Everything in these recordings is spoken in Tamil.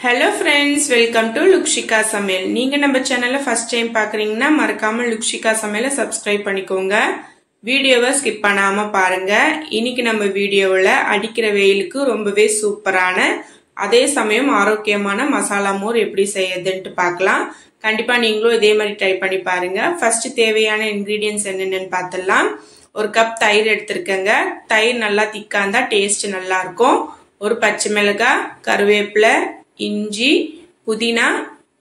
Hello friends, welcome to Lukshika Samayal. நீங்க நம்ம சேனலை ஃபர்ஸ்ட் டைம் பார்க்கறீங்கன்னா மறக்காம லுக்ஷிகா சமையலை சப்ஸ்கிரைப் பண்ணிக்கோங்க. வீடியோவை ஸ்கிப் பண்ணாம பாருங்க. இன்னைக்கு நம்ம வீடியோவில் அடிக்கிற வெயிலுக்கு ரொம்பவே சூப்பரான அதே சமயம் ஆரோக்கியமான மசாலா மோர் எப்படி செய்யறதுன்னு பார்க்கலாம். கண்டிப்பா நீங்களும் இதே மாதிரி ட்ரை பண்ணி பாருங்க. ஃபர்ஸ்ட் தேவையான இன்கிரீடியன்ட்ஸ் என்னென்னு பார்த்தலாம். ஒரு கப் தயிர் எடுத்திருக்கேங்க. தயிர் நல்லா திக்கா இருந்தா டேஸ்ட் நல்லா இருக்கும். ஒரு பச்சை மிளகாய், கருவேப்பிலை, இஞ்சி, புதினா,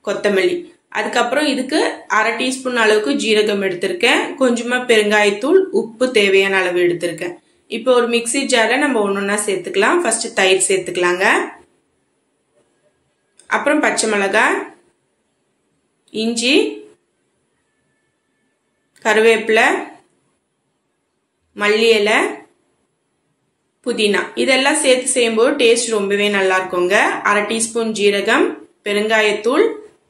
கொத்தமல்லி. அதுக்கப்புறம் இதுக்கு அரை டீஸ்பூன் அளவுக்கு ஜீரகம் எடுத்திருக்கேன். கொஞ்சமா பெருங்காயத்தூள், உப்பு தேவையான அளவு எடுத்திருக்கேன். இப்போ ஒரு மிக்ஸி ஜார்ல நம்ம ஒன்னொன்னா சேர்த்துக்கலாம். ஃபர்ஸ்ட் தயிர் சேர்த்துக்கலாங்க. அப்புறம் பச்சை மிளகாய், இஞ்சி, கருவேப்பிலை, மல்லி இலை, புதினா இதெல்லாம் சேர்த்து செய்யும்போது டேஸ்ட் ரொம்பவே நல்லா இருக்குங்க. அரை டீஸ்பூன் ஜீரகம், பெருங்காயத்தூள்,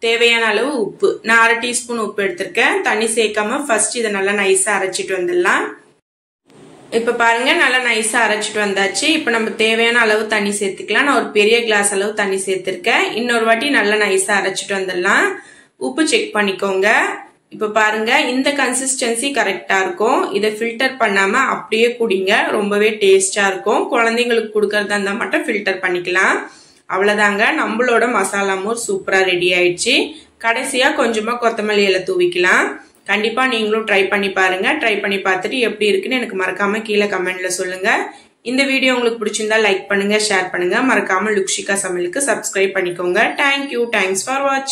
தேவையான அளவு உப்பு. நான் அரை டீஸ்பூன் உப்பு எடுத்திருக்கேன். தண்ணி சேர்க்காம ஃபர்ஸ்ட் இதை நல்லா நைஸா அரைச்சிட்டு வந்துடலாம். இப்ப பாருங்க நல்லா நைஸா அரைச்சிட்டு வந்தாச்சு. இப்ப நம்ம தேவையான அளவு தண்ணி சேர்த்துக்கலாம். நான் ஒரு பெரிய கிளாஸ் அளவு தண்ணி சேர்த்திருக்கேன். இன்னொரு வாட்டி நல்லா நைஸா அரைச்சிட்டு வந்துடலாம். உப்பு செக் பண்ணிக்கோங்க. இப்ப பாருங்க இந்த கன்சிஸ்டன்சி கரெக்டா இருக்கும். இதை ஃபில்டர் பண்ணாம அப்படியே குடிங்க. ரொம்பவே டேஸ்டா இருக்கும். குழந்தைங்களுக்கு கொடுக்கறதா இருந்தா மட்டும் ஃபில்டர் பண்ணிக்கலாம். அவ்வளவுதாங்க, நம்மளோட மசாலா மோர் சூப்பரா ரெடி ஆயிடுச்சு. கடைசியா கொஞ்சமா கொத்தமல்லி இலை தூவிக்கலாம். கண்டிப்பா நீங்களும் ட்ரை பண்ணி பாருங்க. ட்ரை பண்ணி பார்த்துட்டு எப்படி இருக்குன்னு எனக்கு மறக்காம கீழே கமெண்ட்ல சொல்லுங்க. இந்த வீடியோ உங்களுக்கு பிடிச்சிருந்தா லைக் பண்ணுங்க, ஷேர் பண்ணுங்க. மறக்காம லுக்ஷிகா சமையலுக்கு சப்ஸ்கிரைப் பண்ணிக்கோங்க. தேங்க்யூ. தேங்க்ஸ் ஃபார் வாட்சிங்.